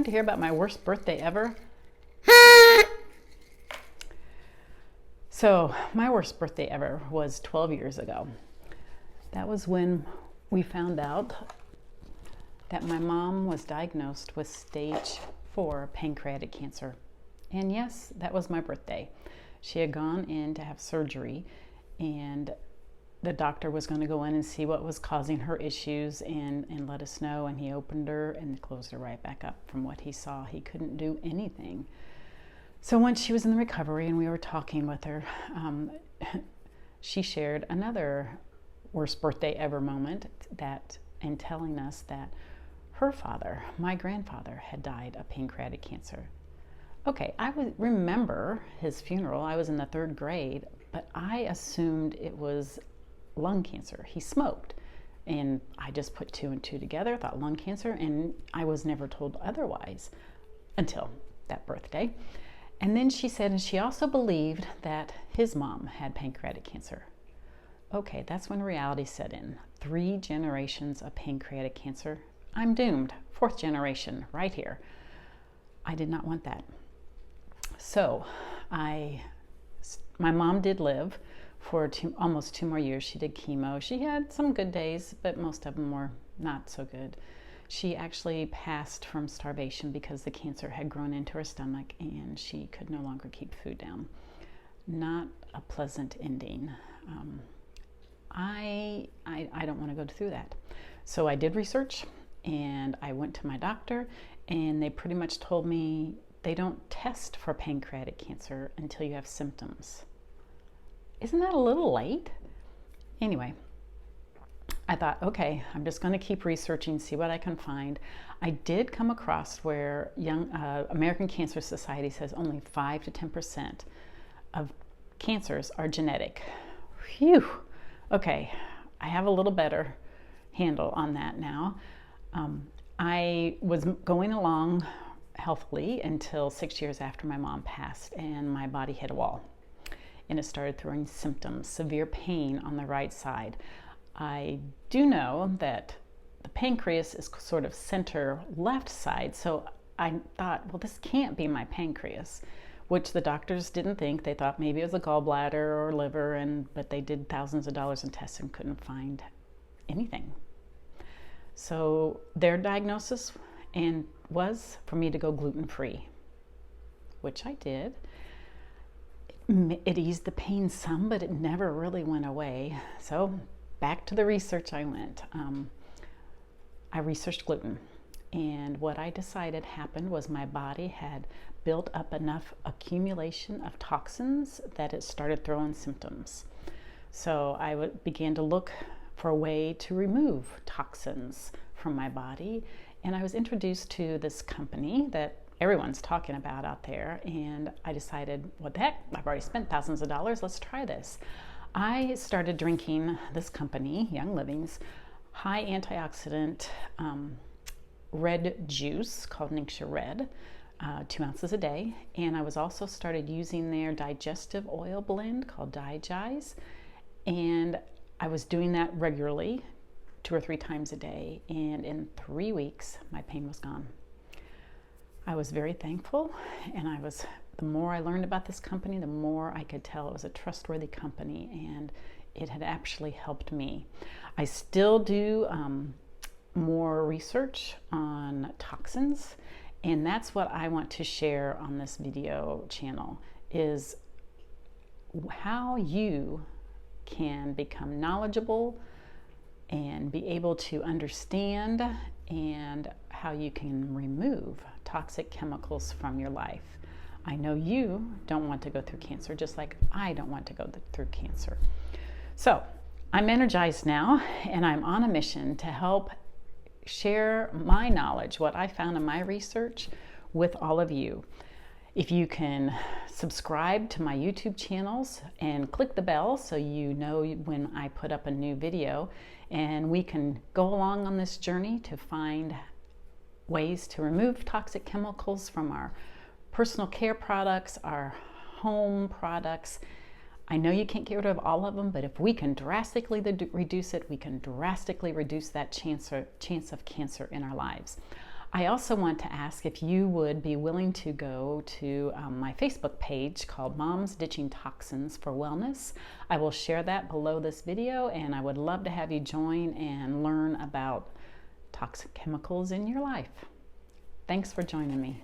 want to hear about my worst birthday ever? So my worst birthday ever was 12 years ago. That was when we found out that my mom was diagnosed with stage 4 pancreatic cancer. And yes, that was my birthday. She had gone in to have surgery, and the doctor was going to go in and see what was causing her issues and let us know. And he opened her and closed her right back up. From what he saw, he couldn't do anything. So once she was in the recovery and we were talking with her, she shared another worst birthday ever moment and telling us that her father, my grandfather, had died of pancreatic cancer. Okay, I would remember his funeral. I was in the 3rd grade, but I assumed it was lung cancer. He smoked, and I just put 2 and 2 together, thought lung cancer, and I was never told otherwise until that birthday. And then she said, and she also believed that his mom had pancreatic cancer. Okay, that's when reality set in. 3 generations of pancreatic cancer. I'm doomed. 4th generation, right here. I did not want that. So my mom did live for almost 2 more years. She did chemo. She had some good days, but most of them were not so good. She actually passed from starvation because the cancer had grown into her stomach and she could no longer keep food down. Not a pleasant ending. I don't want to go through that. So I did research and I went to my doctor, and they pretty much told me they don't test for pancreatic cancer until you have symptoms. Isn't that a little late? Anyway, I thought, okay, I'm just going to keep researching, see what I can find. I did come across where American Cancer Society says only 5 to 10% of cancers are genetic. Phew. Okay, I have a little better handle on that now. I was going along healthily until 6 years after my mom passed, and my body hit a wall. And it started throwing symptoms, severe pain on the right side. I do know that the pancreas is sort of center left side, so I thought, well, this can't be my pancreas, which the doctors didn't think. They thought maybe it was a gallbladder or liver, but they did thousands of dollars in tests and couldn't find anything. So their diagnosis was for me to go gluten-free, which I did. It eased the pain some, but it never really went away. So back to the research I went. I researched gluten, and what I decided happened was my body had built up enough accumulation of toxins that it started throwing symptoms. So I began to look for a way to remove toxins from my body, and I was introduced to this company that everyone's talking about out there, and I decided, what the heck, I've already spent thousands of dollars, let's try this. I started drinking this company, Young Living's, high antioxidant red juice called Ningxia Red, 2 ounces a day, and I was also started using their digestive oil blend called Digize, and I was doing that regularly 2 or 3 times a day, and in 3 weeks my pain was gone. I was very thankful, and the more I learned about this company, the more I could tell it was a trustworthy company, and it had actually helped me. I still do more research on toxins, and that's what I want to share on this video channel, is how you can become knowledgeable and be able to understand, and how you can remove toxic chemicals from your life. I know you don't want to go through cancer, just like I don't want to go through cancer. So I'm energized now, and I'm on a mission to help share my knowledge, what I found in my research, with all of you. If you can subscribe to my YouTube channels and click the bell so you know when I put up a new video, and we can go along on this journey to find ways to remove toxic chemicals from our personal care products, our home products. I know you can't get rid of all of them, but if we can drastically reduce it, we can drastically reduce that chance of cancer in our lives. I also want to ask if you would be willing to go to my Facebook page called Moms Ditching Toxins for Wellness. I will share that below this video, and I would love to have you join and learn about toxic chemicals in your life. Thanks for joining me.